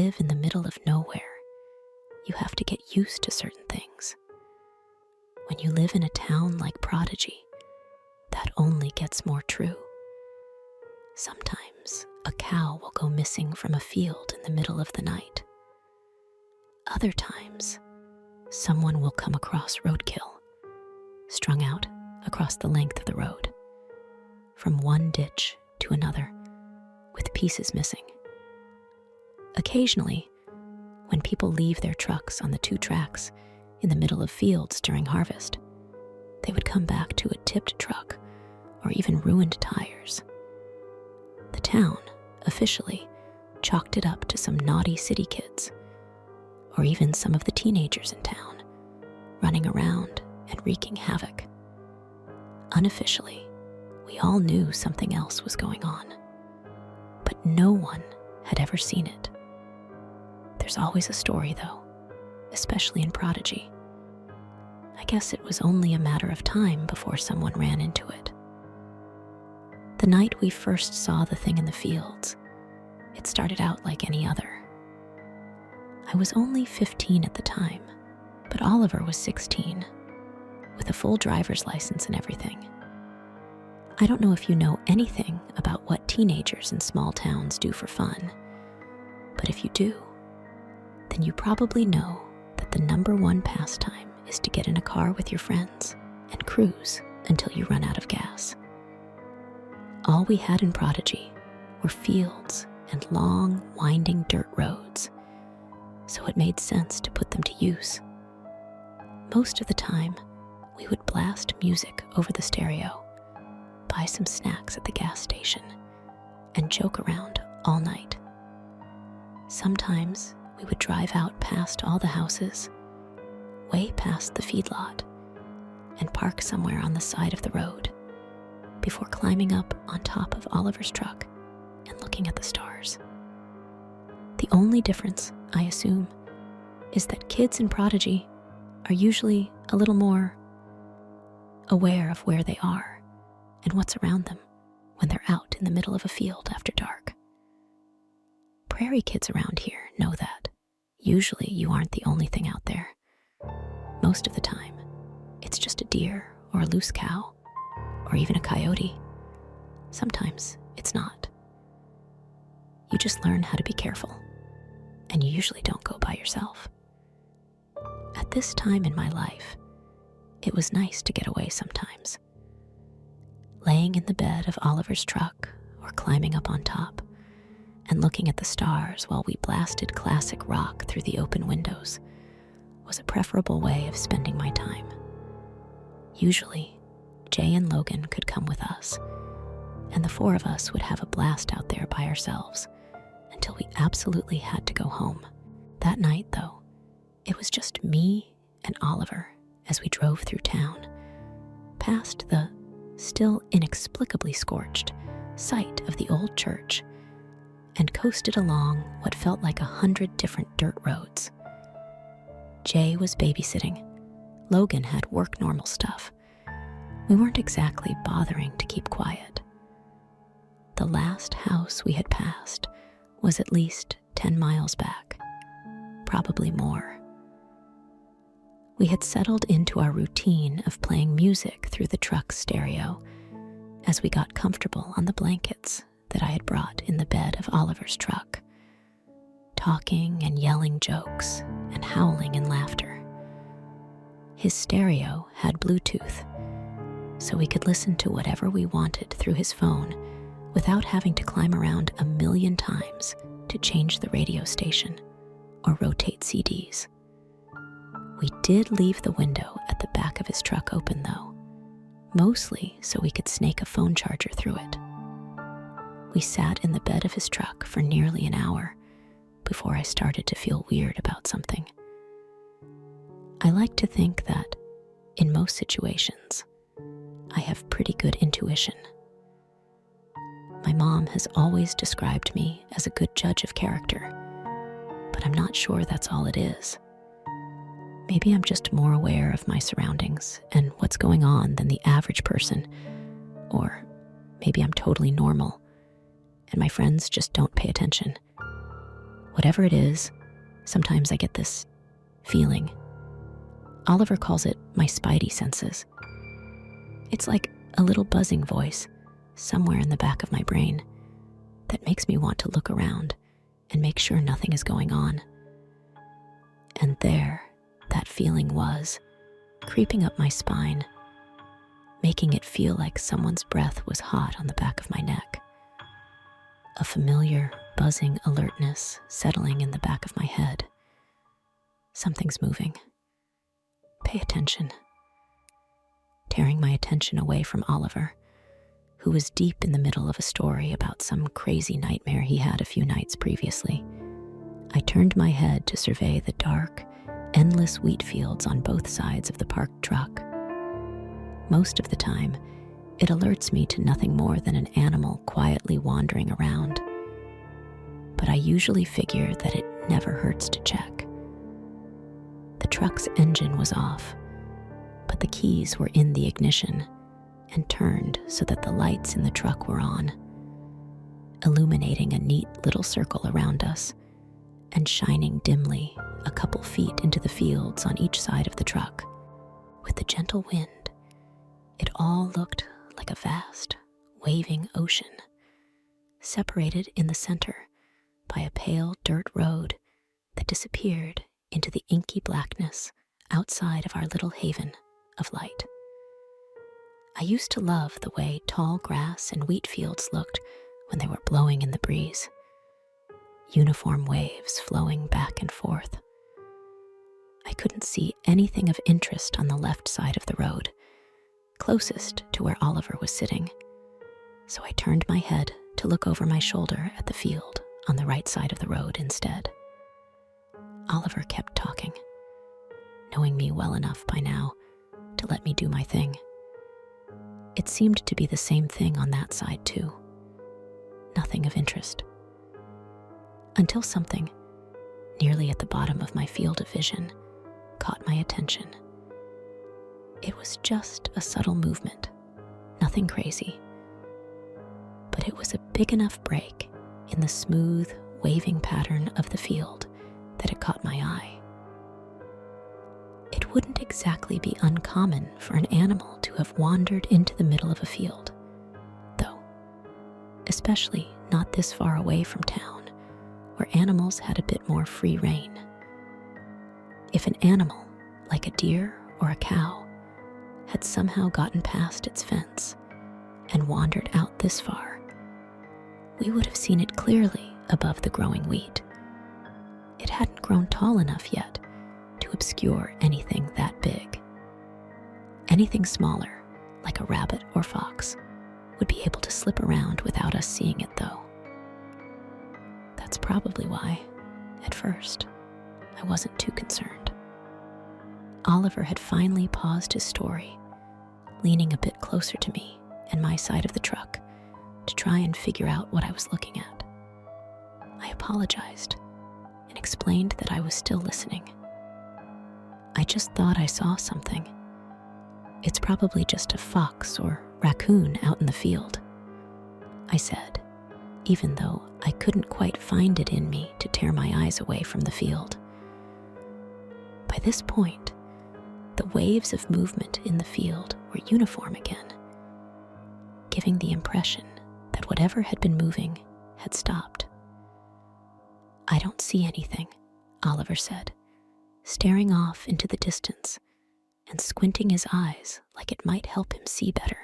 live in the middle of nowhere, you have to get used to certain things. When you live in a town like Prodigy, that only gets more true. Sometimes a cow will go missing from a field in the middle of the night. Other times, someone will come across roadkill, strung out across the length of the road, from one ditch to another, with pieces missing. Occasionally, when people leave their trucks on the 2 tracks in the middle of fields during harvest, they would come back to a tipped truck or even ruined tires. The town officially chalked it up to some naughty city kids, or even some of the teenagers in town, running around and wreaking havoc. Unofficially, we all knew something else was going on, but no one had ever seen it. There's always a story, though, especially in Prodigy. I guess it was only a matter of time before someone ran into it. The night we first saw the thing in the fields, it started out like any other. I was only 15 at the time, but Oliver was 16, with a full driver's license and everything. I don't know if you know anything about what teenagers in small towns do for fun, but if you do, then you probably know that the #1 pastime is to get in a car with your friends and cruise until you run out of gas. All we had in Prodigy were fields and long, winding dirt roads, so it made sense to put them to use. Most of the time, we would blast music over the stereo, buy some snacks at the gas station, and joke around all night. Sometimes we would drive out past all the houses, way past the feedlot, and park somewhere on the side of the road before climbing up on top of Oliver's truck and looking at the stars. The only difference, I assume, is that kids in Prodigy are usually a little more aware of where they are and what's around them when they're out in the middle of a field after dark. Prairie kids around here know that usually you aren't the only thing out there. Most of the time, it's just a deer or a loose cow, or even a coyote. Sometimes it's not. You just learn how to be careful, and you usually don't go by yourself. At this time in my life, it was nice to get away sometimes. Laying in the bed of Oliver's truck or climbing up on top and looking at the stars while we blasted classic rock through the open windows was a preferable way of spending my time. Usually, Jay and Logan could come with us, and the 4 of us would have a blast out there by ourselves until we absolutely had to go home. That night, though, it was just me and Oliver as we drove through town, past the still inexplicably scorched site of the old church, and coasted along what felt like 100 different dirt roads. Jay was babysitting. Logan had work normal stuff. We weren't exactly bothering to keep quiet. The last house we had passed was at least 10 miles back, probably more. We had settled into our routine of playing music through the truck's stereo as we got comfortable on the blankets that I had brought in the bed of Oliver's truck, talking and yelling jokes and howling in laughter. His stereo had Bluetooth, so we could listen to whatever we wanted through his phone without having to climb around a million times to change the radio station or rotate CDs. We did leave the window at the back of his truck open, though, mostly so we could snake a phone charger through it. We sat in the bed of his truck for nearly an hour before I started to feel weird about something. I like to think that, in most situations, I have pretty good intuition. My mom has always described me as a good judge of character, but I'm not sure that's all it is. Maybe I'm just more aware of my surroundings and what's going on than the average person, or maybe I'm totally normal and my friends just don't pay attention. Whatever it is, sometimes I get this feeling. Oliver calls it my spidey senses. It's like a little buzzing voice somewhere in the back of my brain that makes me want to look around and make sure nothing is going on. And there, that feeling was, creeping up my spine, making it feel like someone's breath was hot on the back of my neck. A familiar, buzzing alertness settling in the back of my head. Something's moving. Pay attention. Tearing my attention away from Oliver, who was deep in the middle of a story about some crazy nightmare he had a few nights previously, I turned my head to survey the dark, endless wheat fields on both sides of the parked truck. Most of the time, it alerts me to nothing more than an animal quietly wandering around. But I usually figure that it never hurts to check. The truck's engine was off, but the keys were in the ignition and turned so that the lights in the truck were on, illuminating a neat little circle around us and shining dimly a couple feet into the fields on each side of the truck. With the gentle wind, it all looked like a vast, waving ocean, separated in the center by a pale dirt road that disappeared into the inky blackness outside of our little haven of light. I used to love the way tall grass and wheat fields looked when they were blowing in the breeze, uniform waves flowing back and forth. I couldn't see anything of interest on the left side of the road, closest to where Oliver was sitting, so I turned my head to look over my shoulder at the field on the right side of the road instead. Oliver kept talking, knowing me well enough by now to let me do my thing. It seemed to be the same thing on that side too. Nothing of interest. Until something, nearly at the bottom of my field of vision, caught my attention. It was just a subtle movement, nothing crazy. But it was a big enough break in the smooth, waving pattern of the field that it caught my eye. It wouldn't exactly be uncommon for an animal to have wandered into the middle of a field, though, especially not this far away from town, where animals had a bit more free rein. If an animal, like a deer or a cow, had somehow gotten past its fence and wandered out this far, we would have seen it clearly above the growing wheat. It hadn't grown tall enough yet to obscure anything that big. Anything smaller, like a rabbit or fox, would be able to slip around without us seeing it though. That's probably why, at first, I wasn't too concerned. Oliver had finally paused his story, leaning a bit closer to me and my side of the truck to try and figure out what I was looking at. I apologized and explained that I was still listening. I just thought I saw something. It's probably just a fox or raccoon out in the field, I said, even though I couldn't quite find it in me to tear my eyes away from the field. By this point, the waves of movement in the field were uniform again, giving the impression that whatever had been moving had stopped. "I don't see anything," Oliver said, staring off into the distance and squinting his eyes like it might help him see better.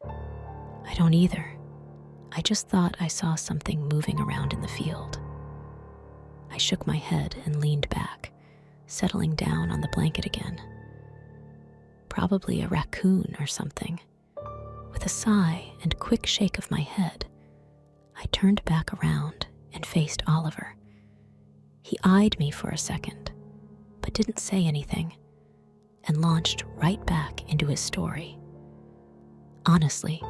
"I don't either. I just thought I saw something moving around in the field." I shook my head and leaned back, settling down on the blanket again. Probably a raccoon or something. With a sigh and quick shake of my head, I turned back around and faced Oliver. He eyed me for a second, but didn't say anything, and launched right back into his story. Honestly,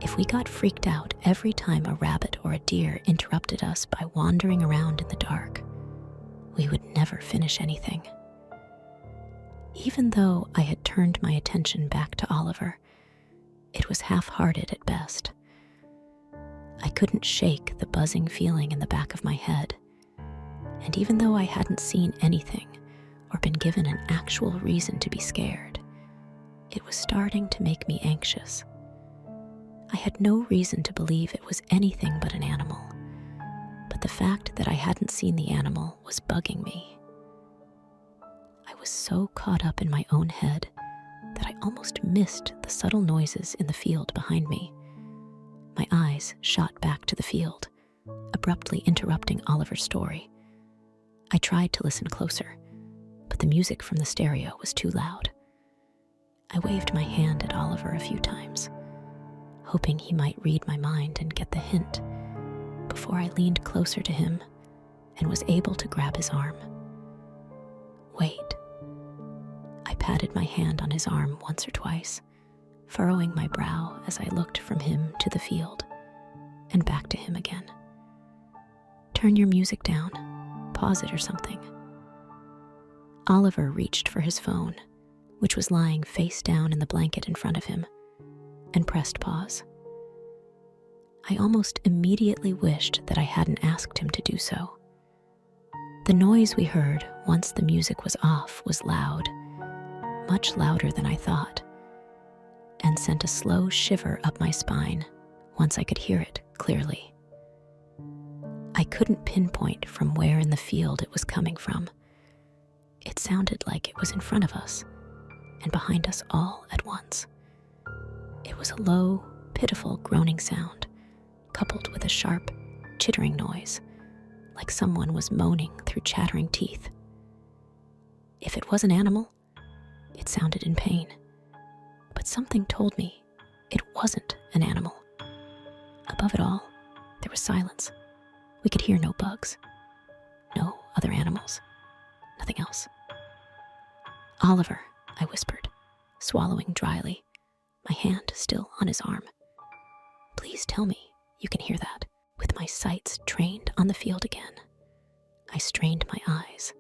if we got freaked out every time a rabbit or a deer interrupted us by wandering around in the dark, we would never finish anything. Even though I had turned my attention back to Oliver, it was half-hearted at best. I couldn't shake the buzzing feeling in the back of my head, And even though I hadn't seen anything or been given an actual reason to be scared, it was starting to make me anxious. I had no reason to believe it was anything but an animal, but the fact that I hadn't seen the animal was bugging me. I was so caught up in my own head that I almost missed the subtle noises in the field behind me. My eyes shot back to the field, abruptly interrupting Oliver's story. I tried to listen closer, but the music from the stereo was too loud. I waved my hand at Oliver a few times, hoping he might read my mind and get the hint, before I leaned closer to him and was able to grab his arm. Wait. I patted my hand on his arm once or twice, furrowing my brow as I looked from him to the field and back to him again. Turn your music down, pause it or something. Oliver reached for his phone, which was lying face down in the blanket in front of him, and pressed pause. I almost immediately wished that I hadn't asked him to do so. The noise we heard once the music was off was loud, much louder than I thought, and sent a slow shiver up my spine once I could hear it clearly. I couldn't pinpoint from where in the field it was coming from. It sounded like it was in front of us and behind us all at once. It was a low, pitiful groaning sound, coupled with a sharp, chittering noise, like someone was moaning through chattering teeth. If it was an animal, it sounded in pain, but something told me it wasn't an animal. Above it all, there was silence. We could hear no bugs, no other animals, nothing else. Oliver, I whispered, swallowing dryly, my hand still on his arm. Please tell me you can hear that. With my sights trained on the field again, I strained my eyes,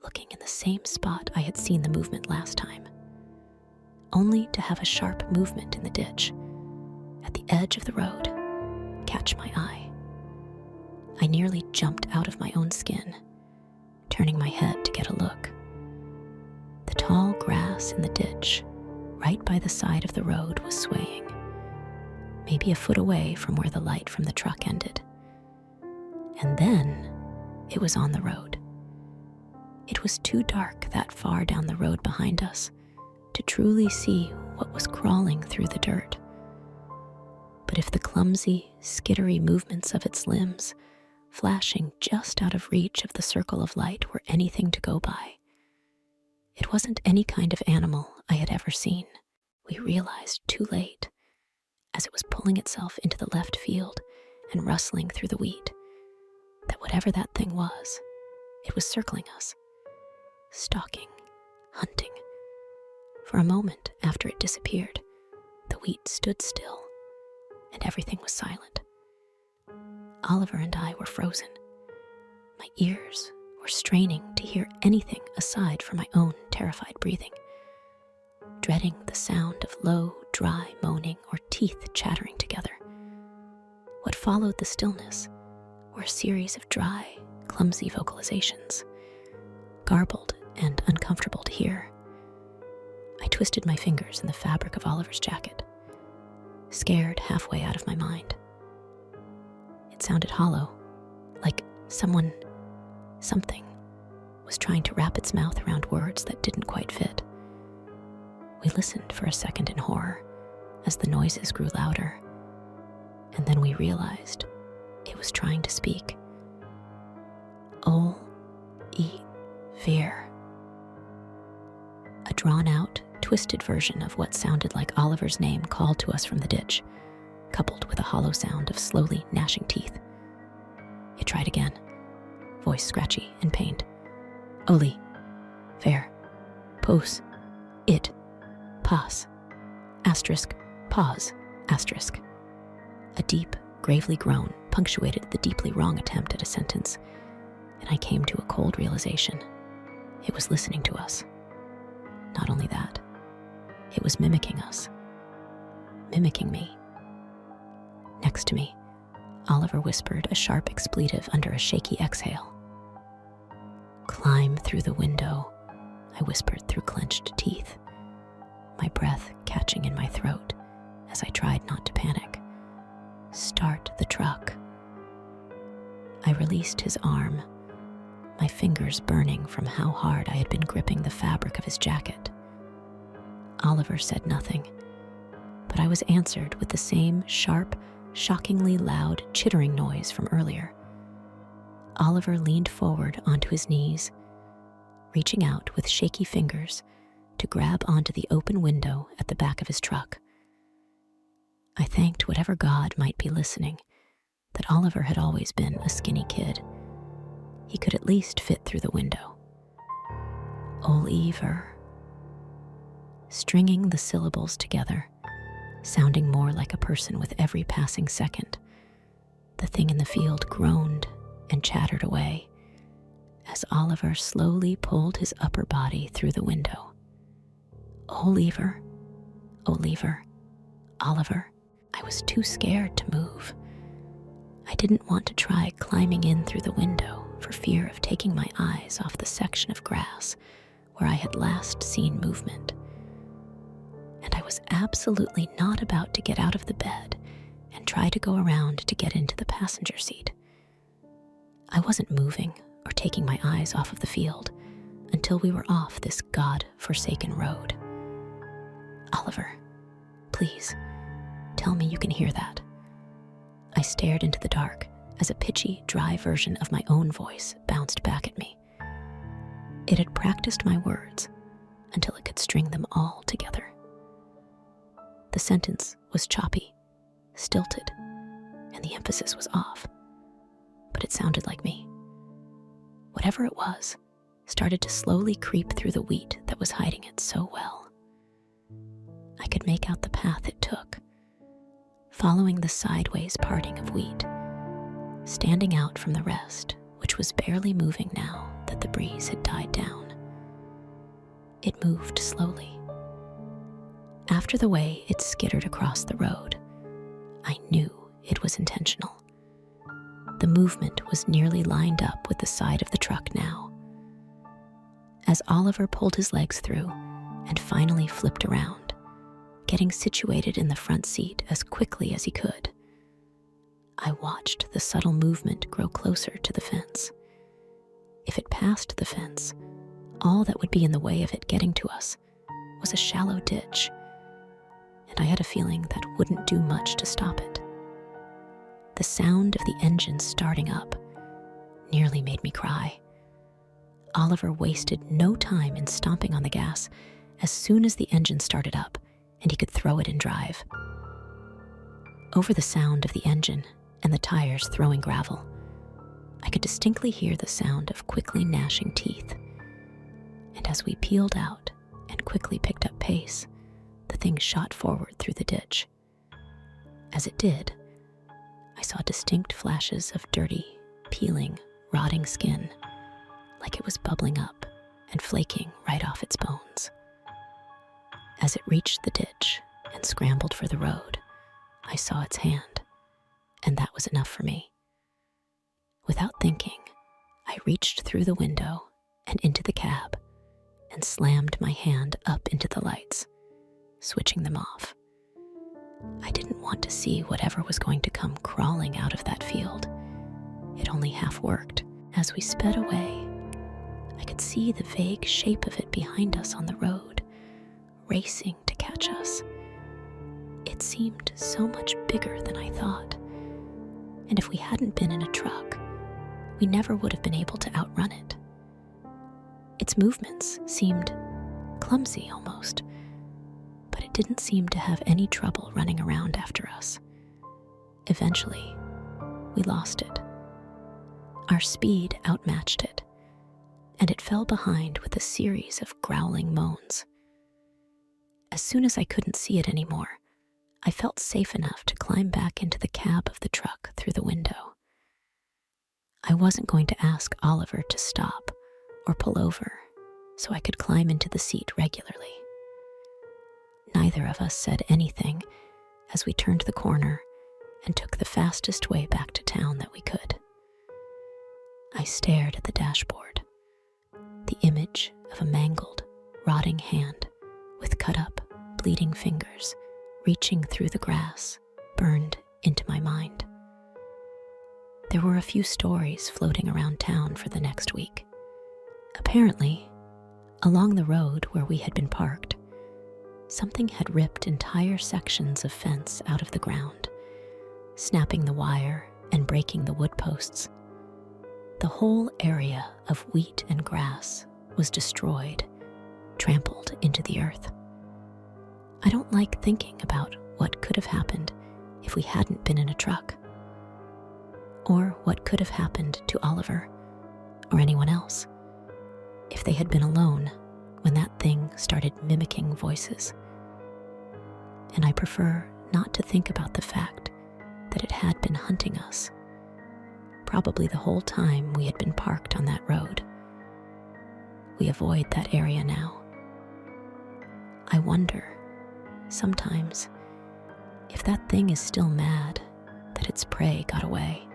looking in the same spot I had seen the movement last time, only to have a sharp movement in the ditch, at the edge of the road, catch my eye. I nearly jumped out of my own skin, turning my head to get a look. The tall grass in the ditch, right by the side of the road, was swaying, maybe a foot away from where the light from the truck ended. And then it was on the road. It was too dark that far down the road behind us to truly see what was crawling through the dirt. But if the clumsy, skittery movements of its limbs, flashing just out of reach of the circle of light, were anything to go by, it wasn't any kind of animal I had ever seen. We realized too late, as it was pulling itself into the left field and rustling through the wheat, that whatever that thing was, it was circling us, stalking, hunting. For a moment after it disappeared, the wheat stood still, and everything was silent. Oliver and I were frozen. My ears were straining to hear anything aside from my own terrified breathing, dreading the sound of low, dry moaning or teeth chattering together. What followed the stillness were a series of dry, clumsy vocalizations, garbled and uncomfortable to hear. I twisted my fingers in the fabric of Oliver's jacket, scared halfway out of my mind. It sounded hollow, like something was trying to wrap its mouth around words that didn't quite fit. We listened for a second in horror as the noises grew louder, and then we realized it was trying to speak. Veer. A drawn-out, twisted version of what sounded like Oliver's name called to us from the ditch, coupled with a hollow sound of slowly gnashing teeth. It tried again, voice scratchy and pained. Oli, Ver, Pos, It, Pas, asterisk, pause, asterisk. A deep, gravely groan punctuated the deeply wrong attempt at a sentence, and I came to a cold realization. It was listening to us. Not only that, it was mimicking us. Mimicking me. Next to me, Oliver whispered a sharp expletive under a shaky exhale. Climb through the window, I whispered through clenched teeth, my breath catching in my throat as I tried not to panic. Start the truck. I released his arm, my fingers burning from how hard I had been gripping the fabric of his jacket. Oliver said nothing, but I was answered with the same sharp, shockingly loud chittering noise from earlier. Oliver leaned forward onto his knees, reaching out with shaky fingers to grab onto the open window at the back of his truck. I thanked whatever God might be listening that Oliver had always been a skinny kid. He could at least fit through the window. Oliver. Stringing the syllables together, sounding more like a person with every passing second, the thing in the field groaned and chattered away as Oliver slowly pulled his upper body through the window. Oliver, Oliver, Oliver. I was too scared to move. I didn't want to try climbing in through the window for fear of taking my eyes off the section of grass where I had last seen movement. And I was absolutely not about to get out of the bed and try to go around to get into the passenger seat. I wasn't moving or taking my eyes off of the field until we were off this God-forsaken road. Oliver, please, tell me you can hear that. I stared into the dark as a pitchy, dry version of my own voice bounced back at me. It had practiced my words until it could string them all together. The sentence was choppy, stilted, and the emphasis was off, but it sounded like me. Whatever it was started to slowly creep through the wheat that was hiding it so well. I could make out the path it took, following the sideways parting of wheat, standing out from the rest, which was barely moving now that the breeze had died down. It moved slowly. After the way it skittered across the road, I knew it was intentional. The movement was nearly lined up with the side of the truck now. As Oliver pulled his legs through and finally flipped around, getting situated in the front seat as quickly as he could, I watched the subtle movement grow closer to the fence. If it passed the fence, all that would be in the way of it getting to us was a shallow ditch, and I had a feeling that wouldn't do much to stop it. The sound of the engine starting up nearly made me cry. Oliver wasted no time in stomping on the gas as soon as the engine started up and he could throw it in drive. Over the sound of the engine and the tires throwing gravel, I could distinctly hear the sound of quickly gnashing teeth. And as we peeled out and quickly picked up pace, the thing shot forward through the ditch. As it did, I saw distinct flashes of dirty, peeling, rotting skin, like it was bubbling up and flaking right off its bones. As it reached the ditch and scrambled for the road, I saw its hand, and that was enough for me. Without thinking, I reached through the window and into the cab and slammed my hand up into the lights, switching them off. I didn't want to see whatever was going to come crawling out of that field. It only half worked. As we sped away, I could see the vague shape of it behind us on the road, racing to catch us. It seemed so much bigger than I thought, and if we hadn't been in a truck, we never would have been able to outrun it. Its movements seemed clumsy almost, but it didn't seem to have any trouble running around after us. Eventually, we lost it. Our speed outmatched it, and it fell behind with a series of growling moans. As soon as I couldn't see it anymore, I felt safe enough to climb back into the cab of the truck through the window. I wasn't going to ask Oliver to stop or pull over so I could climb into the seat regularly. Neither of us said anything as we turned the corner and took the fastest way back to town that we could. I stared at the dashboard, of a mangled, rotting hand with cut-up, bleeding fingers reaching through the grass burned into my mind. There were a few stories floating around town for the next week. Apparently, along the road where we had been parked, something had ripped entire sections of fence out of the ground, snapping the wire and breaking the wood posts. The whole area of wheat and grass was destroyed, trampled into the earth. I don't like thinking about what could have happened if we hadn't been in a truck, or what could have happened to Oliver or anyone else if they had been alone when that thing started mimicking voices. And I prefer not to think about the fact that it had been hunting us, probably the whole time we had been parked on that road. We avoid that area now. I wonder, sometimes, if that thing is still mad that its prey got away.